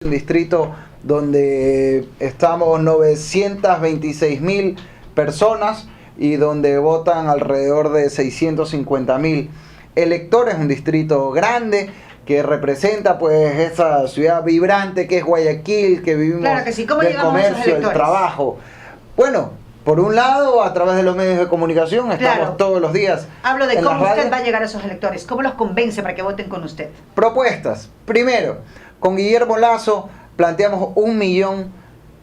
un distrito donde estamos 926.000 personas y donde votan alrededor de 650.000 electores, un distrito grande que representa pues esa ciudad vibrante que es Guayaquil, que vivimos claro que sí. ¿Cómo del llegamos a esos comercio, del electores? trabajo. Bueno, por un lado, a través de los medios de comunicación, estamos Claro. todos los días. Hablo de en cómo las usted radios. va a llegar a esos electores, cómo los convence para que voten con usted. Propuestas. Primero, con Guillermo Lasso planteamos 1 millón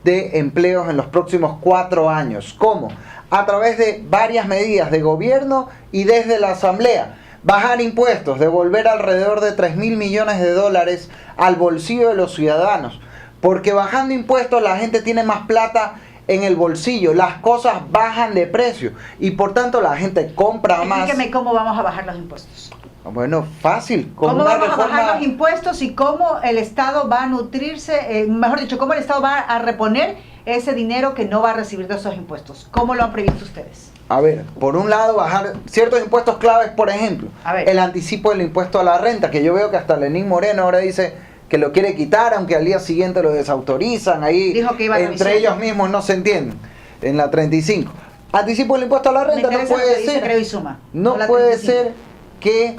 de empleos en los próximos 4 años. ¿Cómo? A través de varias medidas de gobierno y desde la Asamblea. Bajar impuestos, devolver alrededor de 3.000 millones de dólares al bolsillo de los ciudadanos. Porque bajando impuestos la gente tiene más plata en el bolsillo, las cosas bajan de precio y por tanto la gente compra más. Explíqueme cómo vamos a bajar los impuestos. Bueno, fácil. Con ¿Cómo una vamos a bajar reforma. los impuestos y cómo el Estado va a nutrirse, mejor dicho, cómo el Estado va a reponer ese dinero que no va a recibir de esos impuestos? ¿Cómo lo han previsto ustedes? A ver, por un lado bajar ciertos impuestos claves, por ejemplo, A ver. el anticipo del impuesto a la renta, que yo veo que hasta Lenín Moreno ahora dice que lo quiere quitar, aunque al día siguiente lo desautorizan, ahí Dijo que iba a entre revisar. ellos mismos no se entienden, en la 35. Anticipo del impuesto a la Me renta no interesa lo que puede dice ser, Creo y Suma, no la puede 35. ser que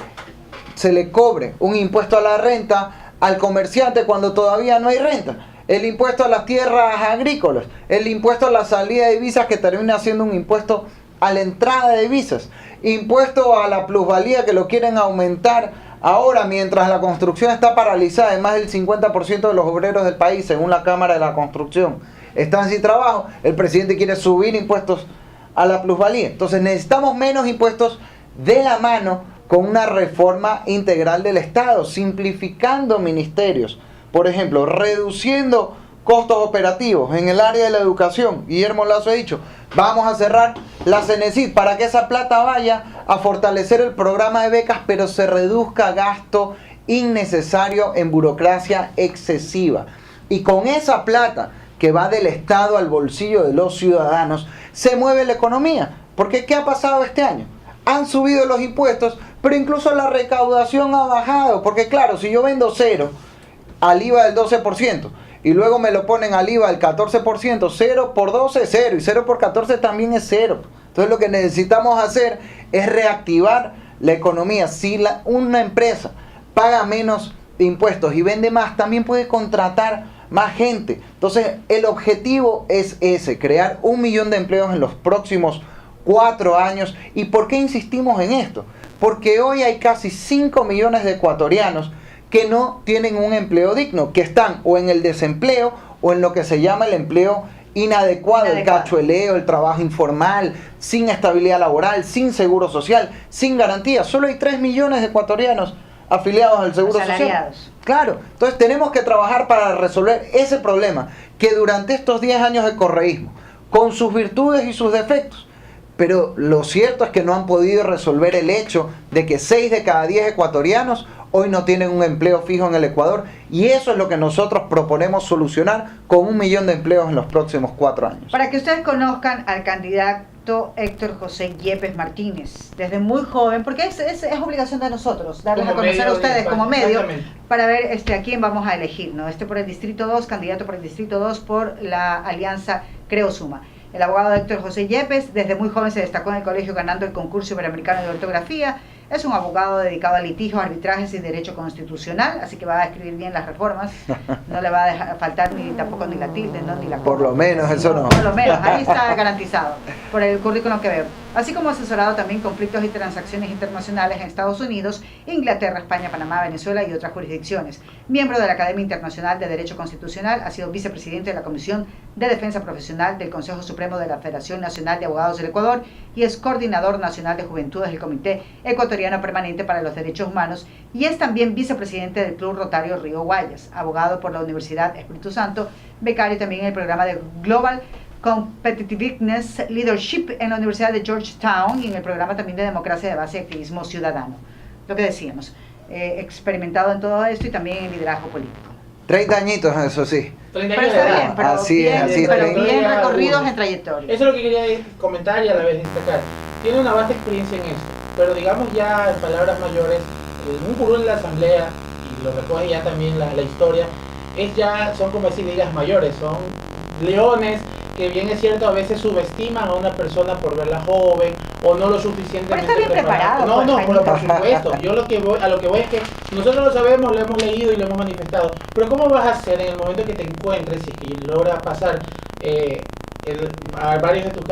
se le cobre un impuesto a la renta al comerciante cuando todavía no hay renta. El impuesto a las tierras agrícolas, el impuesto a la salida de divisas que termina siendo un impuesto a la entrada de divisas, impuesto a la plusvalía que lo quieren aumentar ahora mientras la construcción está paralizada en más del 50% de los obreros del país, según la Cámara de la Construcción, están sin trabajo. El presidente quiere subir impuestos a la plusvalía. Entonces necesitamos menos impuestos de la mano con una reforma integral del Estado, simplificando ministerios. Por ejemplo, reduciendo costos operativos en el área de la educación. Guillermo Lasso ha dicho, vamos a cerrar la CENESID para que esa plata vaya a fortalecer el programa de becas, pero se reduzca gasto innecesario en burocracia excesiva. Y con esa plata que va del Estado al bolsillo de los ciudadanos, se mueve la economía. Porque ¿qué ha pasado este año? Han subido los impuestos, pero incluso la recaudación ha bajado. Porque claro, si yo vendo cero al IVA del 12%, y luego me lo ponen al IVA del 14%, 0 por 12 es 0, y 0 por 14 también es 0. Entonces lo que necesitamos hacer es reactivar la economía. Si una empresa paga menos impuestos y vende más, también puede contratar más gente. Entonces el objetivo es ese, crear 1 millón de empleos en los próximos 4 años. ¿Y por qué insistimos en esto? Porque hoy hay casi 5 millones de ecuatorianos que no tienen un empleo digno, que están o en el desempleo o en lo que se llama el empleo inadecuado, el cachueleo, el trabajo informal, sin estabilidad laboral, sin seguro social, sin garantía. Solo hay 3 millones de ecuatorianos afiliados al seguro social. Claro, entonces tenemos que trabajar para resolver ese problema que durante estos 10 años de correísmo, con sus virtudes y sus defectos, pero lo cierto es que no han podido resolver el hecho de que 6 de cada 10 ecuatorianos hoy no tienen un empleo fijo en el Ecuador, y eso es lo que nosotros proponemos solucionar con 1 millón de empleos en los próximos 4 años. Para que ustedes conozcan al candidato Héctor José Yepes Martínez, desde muy joven, porque es obligación de nosotros darles a conocer a ustedes como medio, para ver a quién vamos a elegir, ¿no? Por el Distrito 2, candidato por el Distrito 2 por la alianza Creo Suma. El abogado Héctor José Yepes, desde muy joven se destacó en el colegio ganando el concurso iberoamericano de ortografía. Es un abogado dedicado a litigios, arbitrajes y derecho constitucional, así que va a escribir bien las reformas. No le va a faltar tampoco ni la tilde, ¿no? Ni la coma. Por lo menos, eso no. Por lo menos, ahí está garantizado, por el currículum que veo. Así como asesorado también conflictos y transacciones internacionales en Estados Unidos, Inglaterra, España, Panamá, Venezuela y otras jurisdicciones. Miembro de la Academia Internacional de Derecho Constitucional, ha sido vicepresidente de la Comisión de Defensa Profesional del Consejo Supremo de la Federación Nacional de Abogados del Ecuador y es coordinador nacional de juventudes del Comité Ecuatoriano Permanente para los Derechos Humanos y es también vicepresidente del Club Rotario Río Guayas, abogado por la Universidad Espíritu Santo, becario también en el programa de Global Competitiveness Leadership en la Universidad de Georgetown y en el programa también de Democracia de Base y Activismo Ciudadano. Lo que decíamos, experimentado en todo esto y también en liderazgo político. 30 añitos, eso sí. 30 Pero años está de bien, edad. pero Así bien, es, así es. pero bien Ya recorridos uno. en trayectoria. Eso es lo que quería comentar y a la vez destacar. Tiene una vasta experiencia en esto, pero digamos ya en palabras mayores, un curul en la asamblea, y lo recoge ya también la historia, son como decir ligas mayores, son leones que bien es cierto a veces subestiman a una persona por verla joven o no lo suficientemente pero está bien preparado. No, pues, pero por supuesto, yo a lo que voy es que nosotros lo sabemos, lo hemos leído y lo hemos manifestado, pero ¿cómo vas a hacer en el momento que te encuentres, si es que logra pasar a varios de tus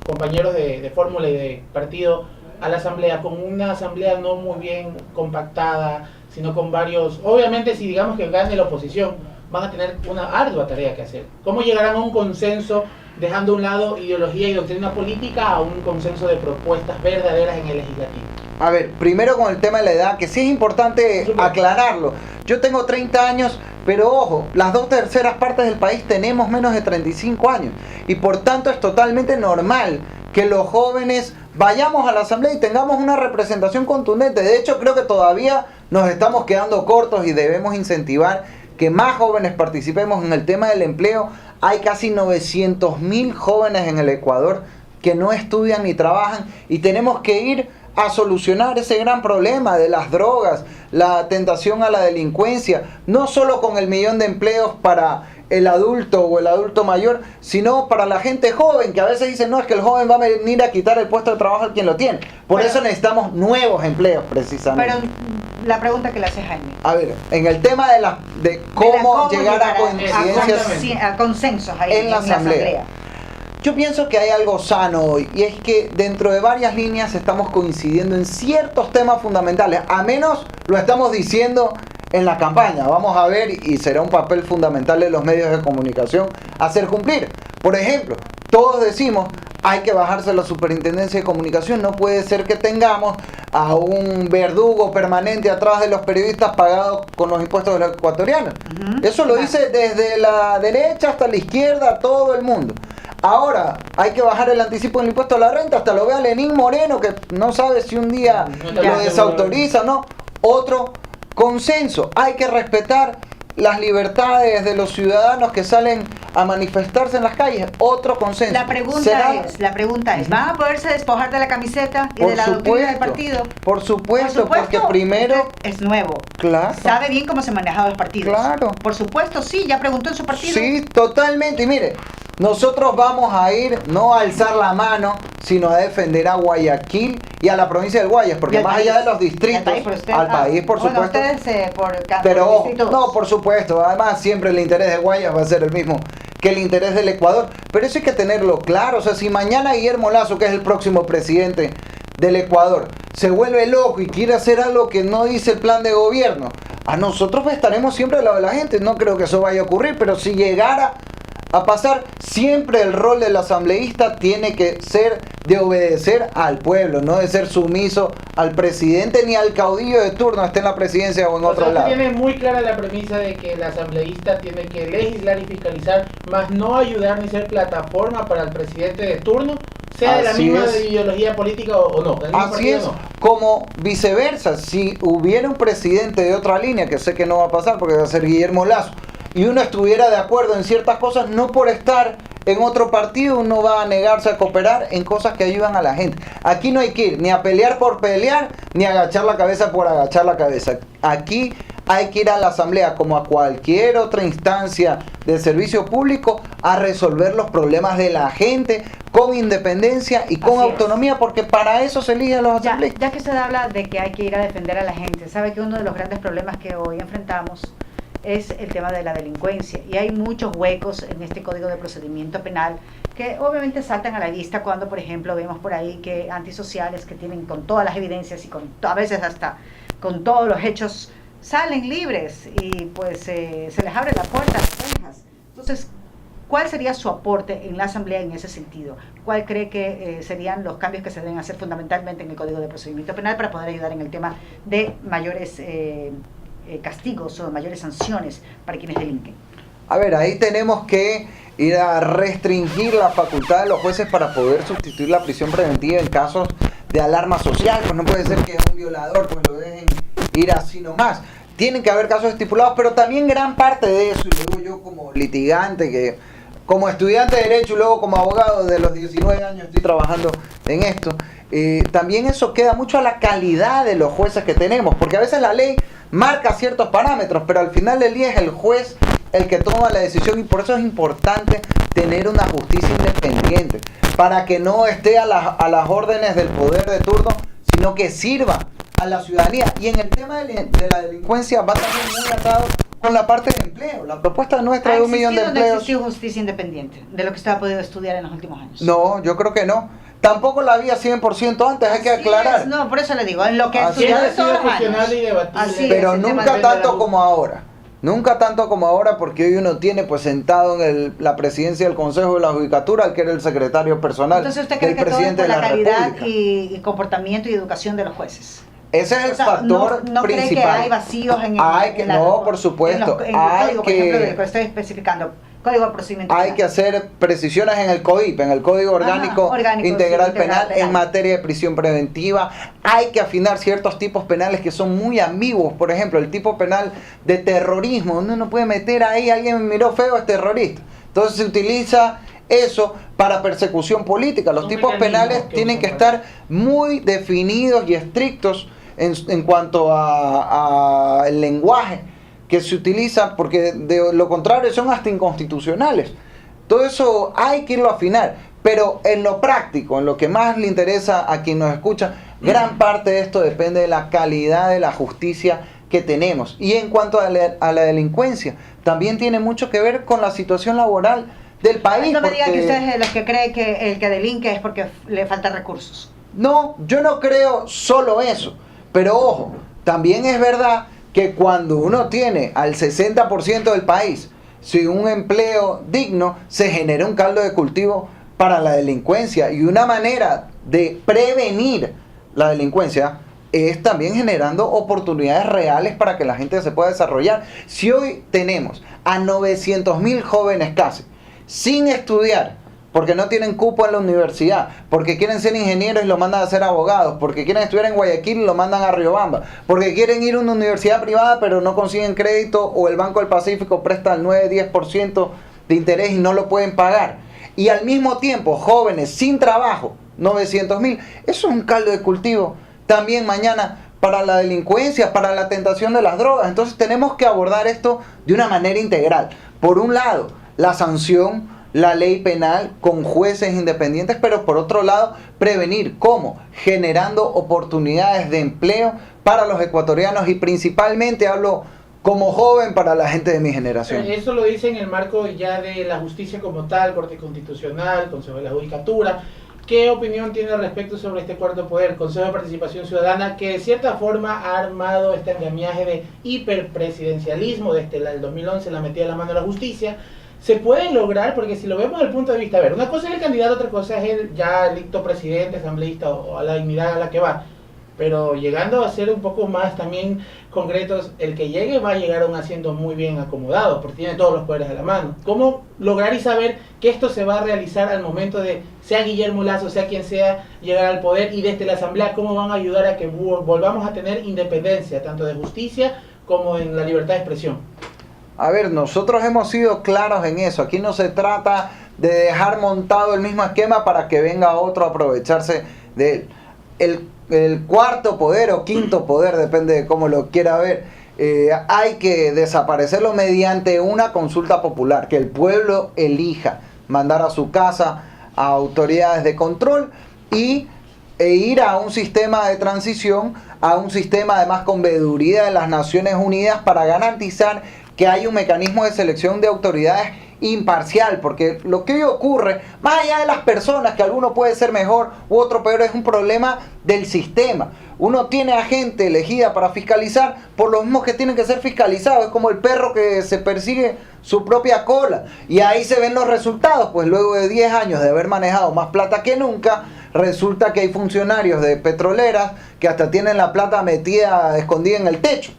compañeros de fórmula y de partido a la asamblea, con una asamblea no muy bien compactada, sino con varios, obviamente si digamos que gane la oposición, van a tener una ardua tarea que hacer? ¿Cómo llegarán a un consenso, dejando a un lado ideología y doctrina política, a un consenso de propuestas verdaderas en el legislativo? A ver, primero con el tema de la edad, que sí es importante aclararlo. Yo tengo 30 años, pero ojo, las 2/3 partes del país tenemos menos de 35 años. Y por tanto es totalmente normal que los jóvenes vayamos a la asamblea y tengamos una representación contundente. De hecho, creo que todavía nos estamos quedando cortos y debemos incentivar que más jóvenes participemos en el tema del empleo. Hay casi 900.000 jóvenes en el Ecuador que no estudian ni trabajan y tenemos que ir a solucionar ese gran problema de las drogas, la tentación a la delincuencia, no solo con el 1.000.000 de empleos para el adulto o el adulto mayor, sino para la gente joven, que a veces dicen, no, es que el joven va a venir a quitar el puesto de trabajo al quien lo tiene. Por eso necesitamos nuevos empleos, precisamente. Pero la pregunta que le hace Jaime. A ver, en el tema de cómo llegar a coincidencias, a consensos ahí en la asamblea. Yo pienso que hay algo sano hoy, y es que dentro de varias líneas estamos coincidiendo en ciertos temas fundamentales, a menos lo estamos diciendo en la campaña. Vamos a ver, y será un papel fundamental de los medios de comunicación hacer cumplir. Por ejemplo, todos decimos, hay que bajarse la superintendencia de comunicación, no puede ser que tengamos a un verdugo permanente atrás de los periodistas pagados con los impuestos de los ecuatorianos. Eso lo dice desde la derecha hasta la izquierda, todo el mundo. Ahora, hay que bajar el anticipo del impuesto a la renta, hasta lo vea Lenín Moreno, que no sabe si un día lo desautoriza o no. Otro consenso, hay que respetar las libertades de los ciudadanos que salen a manifestarse en las calles. Otro consenso. La pregunta es, ¿van a poderse despojar de la camiseta y de la doctrina del partido? Por supuesto, porque primero es nuevo. Claro. Sabe bien cómo se manejan los partidos. Claro. Por supuesto, sí, ya preguntó en su partido. Sí, totalmente. Y mire, nosotros vamos a ir no a alzar la mano, sino a defender a Guayaquil y a la provincia del Guayas, porque más allá de los distritos, al país, por supuesto. Ustedes pero no, por supuesto, además siempre el interés de Guayas va a ser el mismo que el interés del Ecuador, pero eso hay que tenerlo claro. O sea, si mañana Guillermo Lasso, que es el próximo presidente del Ecuador, se vuelve loco y quiere hacer algo que no dice el plan de gobierno, a nosotros estaremos siempre al lado de la gente. No creo que eso vaya a ocurrir, pero si llegara a pasar, siempre el rol del asambleísta tiene que ser de obedecer al pueblo, no de ser sumiso al presidente ni al caudillo de turno, esté en la presidencia o en otro lado. Tiene muy clara la premisa de que el asambleísta tiene que legislar y fiscalizar, más no ayudar ni ser plataforma para el presidente de turno, sea de la misma ideología política o no. Así es, como viceversa, si hubiera un presidente de otra línea, que sé que no va a pasar porque va a ser Guillermo Lasso, y uno estuviera de acuerdo en ciertas cosas, no por estar en otro partido uno va a negarse a cooperar en cosas que ayudan a la gente. Aquí no hay que ir ni a pelear por pelear, ni a agachar la cabeza por agachar la cabeza. Aquí hay que ir a la asamblea, como a cualquier otra instancia de servicio público, a resolver los problemas de la gente con independencia y con autonomía, porque para eso se eligen los asambleístas. Ya que usted habla de que hay que ir a defender a la gente, sabe que uno de los grandes problemas que hoy enfrentamos es el tema de la delincuencia, y hay muchos huecos en este Código de Procedimiento Penal que obviamente saltan a la vista cuando, por ejemplo, vemos por ahí que antisociales que tienen con todas las evidencias y a veces hasta con todos los hechos salen libres y pues se les abre la puerta a las rejas. Entonces, ¿cuál sería su aporte en la Asamblea en ese sentido? ¿Cuál cree que serían los cambios que se deben hacer fundamentalmente en el Código de Procedimiento Penal para poder ayudar en el tema de mayores castigos o mayores sanciones para quienes delinquen? A ver, ahí tenemos que ir a restringir la facultad de los jueces para poder sustituir la prisión preventiva en casos de alarma social. Pues no puede ser que un violador pues lo dejen ir así nomás. Tienen que haber casos estipulados, pero también gran parte de eso, y luego yo como litigante, que como estudiante de Derecho y luego como abogado de los 19 años estoy trabajando en esto, también eso queda mucho a la calidad de los jueces que tenemos, porque a veces la ley marca ciertos parámetros, pero al final del día es el juez el que toma la decisión, y por eso es importante tener una justicia independiente, para que no esté a las órdenes del poder de turno, sino que sirva a la ciudadanía. Y en el tema de la delincuencia va también muy atado con la parte de empleo. La propuesta nuestra de 1 millón de ¿Ha empleos. existido justicia independiente de lo que usted ha podido estudiar en los últimos años? No, yo creo que no. Tampoco la había 100% antes, hay que aclarar. No, por eso le digo, en lo que he Así estudiado Siempre ha en todos sido los años. cuestionable y debatible. Así es, Pero el tema nunca de tanto como ahora. Nunca tanto como ahora, porque hoy uno tiene pues sentado en la presidencia del Consejo de la Judicatura al que era el secretario personal Entonces, ¿usted cree del que todo es presidente por de la la calidad República. y comportamiento y educación de los jueces? Ese es el O sea, factor no principal. cree que hay vacíos en el Hay que, en la- no, por supuesto. en el Hay código, por ejemplo, del que que, estoy especificando, código de procedimiento hay penal. que hacer precisiones en el COIP, en el Código Orgánico, orgánico, Integral, sí, Penal, penal. en materia de prisión preventiva. Hay que afinar ciertos tipos penales que son muy ambiguos. Por ejemplo, el tipo penal de terrorismo. Uno no puede meter ahí, alguien me miró feo, es terrorista. Entonces se utiliza eso para persecución política. Los Un tipos mecanismo penales que tienen que usan para- estar muy definidos y estrictos en cuanto a el lenguaje que se utiliza, porque de lo contrario son hasta inconstitucionales. Todo eso hay que irlo a afinar, pero en lo práctico, en lo que más le interesa a quien nos escucha, gran parte de esto depende de la calidad de la justicia que tenemos. Y en cuanto a la delincuencia, también tiene mucho que ver con la situación laboral del país. No me diga que porque- usted es de los que cree que el que delinque es porque le faltan recursos. No, yo no creo solo eso. Pero ojo, también es verdad que cuando uno tiene al 60% del país sin un empleo digno, se genera un caldo de cultivo para la delincuencia. Y una manera de prevenir la delincuencia es también generando oportunidades reales para que la gente se pueda desarrollar. Si hoy tenemos a 900.000 jóvenes casi sin estudiar, porque no tienen cupo en la universidad, porque quieren ser ingenieros y lo mandan a ser abogados, porque quieren estudiar en Guayaquil y lo mandan a Riobamba, porque quieren ir a una universidad privada pero no consiguen crédito, o el Banco del Pacífico presta el 9-10% de interés y no lo pueden pagar. Y al mismo tiempo, jóvenes sin trabajo, 900.000, eso es un caldo de cultivo también mañana para la delincuencia, para la tentación de las drogas. Entonces tenemos que abordar esto de una manera integral. Por un lado, la sanción, la ley penal con jueces independientes, pero por otro lado, prevenir. ¿Cómo? Generando oportunidades de empleo para los ecuatorianos, y principalmente hablo como joven para la gente de mi generación. Eso lo dice en el marco ya de la justicia como tal, Corte Constitucional, Consejo de la Judicatura. ¿Qué opinión tiene al respecto sobre este cuarto poder, Consejo de Participación Ciudadana, que de cierta forma ha armado este andamiaje de hiperpresidencialismo desde el 2011, la metida de la mano de la justicia? Se puede lograr, porque si lo vemos desde el punto de vista, a ver, una cosa es el candidato, otra cosa es el ya electo presidente, asambleísta o a la dignidad a la que va. Pero llegando a ser un poco más también concretos, el que llegue va a llegar aún siendo muy bien acomodado, porque tiene todos los poderes a la mano. ¿Cómo lograr y saber que esto se va a realizar al momento de, sea Guillermo Lasso, sea quien sea, llegar al poder, y desde la asamblea, cómo van a ayudar a que volvamos a tener independencia, tanto de justicia como en la libertad de expresión? A ver, nosotros hemos sido claros en eso. Aquí no se trata de dejar montado el mismo esquema para que venga otro a aprovecharse de él. El cuarto poder o quinto poder, depende de cómo lo quiera ver, hay que desaparecerlo mediante una consulta popular, que el pueblo elija mandar a su casa a autoridades de control e ir a un sistema de transición, a un sistema además con veeduría de las Naciones Unidas, para garantizar que hay un mecanismo de selección de autoridades imparcial, porque lo que hoy ocurre, más allá de las personas, que alguno puede ser mejor u otro peor, es un problema del sistema. Uno tiene a gente elegida para fiscalizar por los mismos que tienen que ser fiscalizados. Es como el perro que se persigue su propia cola, y ahí se ven los resultados. Pues luego de 10 años de haber manejado más plata que nunca, resulta que hay funcionarios de petroleras que hasta tienen la plata metida, escondida en el techo.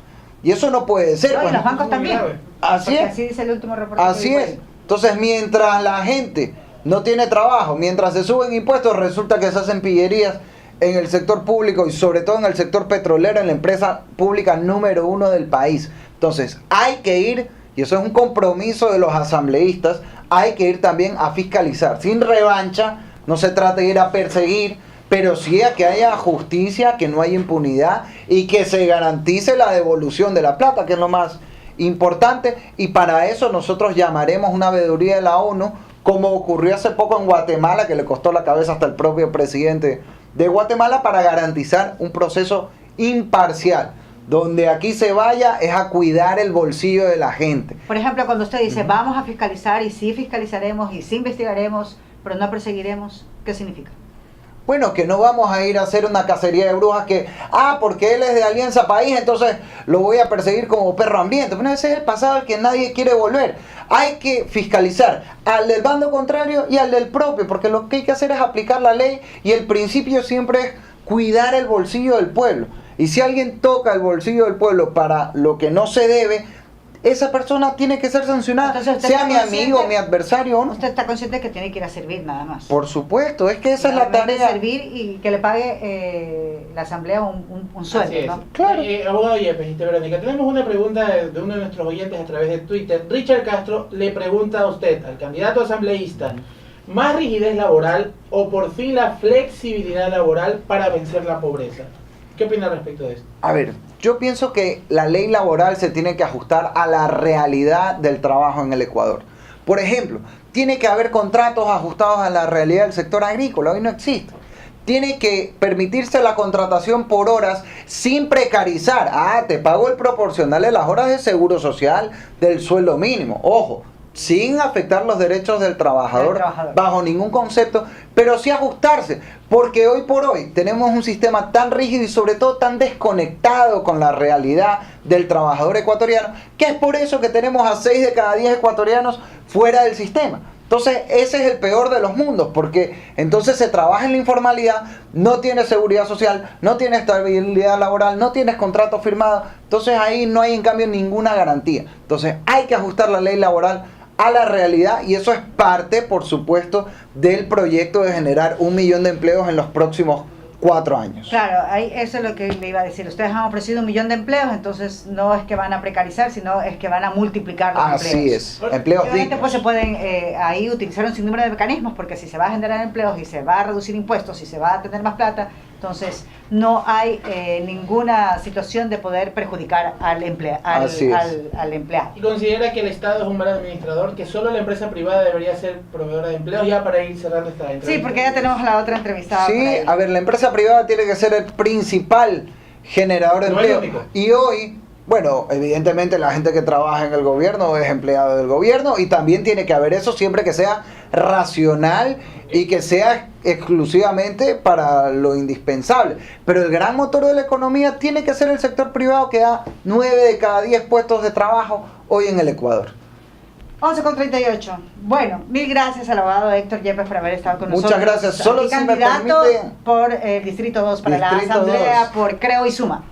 Y eso no puede ser. No, y Pues, los bancos muy también. grave. así Porque es. así dice el último reporte. Así es. Entonces, mientras la gente no tiene trabajo, mientras se suben impuestos, resulta que se hacen pillerías en el sector público, y sobre todo en el sector petrolero, en la empresa pública número 1 del país. Entonces, hay que ir, y eso es un compromiso de los asambleístas, hay que ir también a fiscalizar, sin revancha. No se trata de ir a perseguir, pero sí a que haya justicia, que no haya impunidad y que se garantice la devolución de la plata, que es lo más importante. Y para eso nosotros llamaremos una veeduría de la ONU, como ocurrió hace poco en Guatemala, que le costó la cabeza hasta el propio presidente de Guatemala, para garantizar un proceso imparcial. Donde aquí se vaya es a cuidar el bolsillo de la gente. Por ejemplo, cuando usted dice vamos a fiscalizar y sí fiscalizaremos y sí investigaremos, pero no perseguiremos, ¿qué significa? Bueno, que no vamos a ir a hacer una cacería de brujas que, porque él es de Alianza País, entonces lo voy a perseguir como perro hambriento. Bueno, ese es el pasado al que nadie quiere volver. Hay que fiscalizar al del bando contrario y al del propio, porque lo que hay que hacer es aplicar la ley y el principio siempre es cuidar el bolsillo del pueblo. Y si alguien toca el bolsillo del pueblo para lo que no se debe, esa persona tiene que ser sancionada, sea mi amigo, mi adversario o no. Usted está consciente que tiene que ir a servir nada más. Por supuesto, es que esa es la tarea. Servir y que le pague la asamblea un sueldo, ¿no? Claro. Abogado Yepes, Verónica, tenemos una pregunta de uno de nuestros oyentes a través de Twitter. Richard Castro le pregunta a usted, al candidato asambleísta, ¿más rigidez laboral o por fin la flexibilidad laboral para vencer la pobreza? ¿Qué opina respecto de esto? A ver, yo pienso que la ley laboral se tiene que ajustar a la realidad del trabajo en el Ecuador. Por ejemplo, tiene que haber contratos ajustados a la realidad del sector agrícola, hoy no existe. Tiene que permitirse la contratación por horas sin precarizar. Te pago el proporcional de las horas de seguro social del sueldo mínimo. Ojo, sin afectar los derechos del trabajador bajo ningún concepto, pero sí ajustarse, porque hoy por hoy tenemos un sistema tan rígido y sobre todo tan desconectado con la realidad del trabajador ecuatoriano, que es por eso que tenemos a 6 de cada 10 ecuatorianos fuera del sistema. Entonces ese es el peor de los mundos, porque entonces se trabaja en la informalidad, no tienes seguridad social, no tienes estabilidad laboral, no tienes contrato firmado, entonces ahí no hay en cambio ninguna garantía. Entonces hay que ajustar la ley laboral a la realidad y eso es parte, por supuesto, del proyecto de generar 1 millón de empleos en los próximos 4 años. Claro, eso es lo que le iba a decir. Ustedes han ofrecido 1 millón de empleos, entonces no es que van a precarizar, sino es que van a multiplicar los empleos. Así es, empleos dignos. Pues se pueden ahí utilizar un sinnúmero de mecanismos, porque si se va a generar empleos y se va a reducir impuestos y se va a tener más plata, entonces no hay ninguna situación de poder perjudicar al empleado. ¿Y considera que el Estado es un mal administrador, que solo la empresa privada debería ser proveedora de empleos? Ya para ir cerrando esta entrevista. Sí, porque ya tenemos la otra entrevistada. Sí, a ver, la empresa privada tiene que ser el principal generador de empleo. Y hoy, bueno, evidentemente la gente que trabaja en el gobierno es empleado del gobierno y también tiene que haber eso siempre que sea racional y que sea exclusivamente para lo indispensable. Pero el gran motor de la economía tiene que ser el sector privado, que da 9 de cada 10 puestos de trabajo hoy en el Ecuador. 11:38. Bueno, mil gracias al abogado Héctor Yepes por haber estado con nosotros. Muchas gracias. Solo si me candidato permite, por el Distrito 2 para la Asamblea 2. Por Creo y Suma.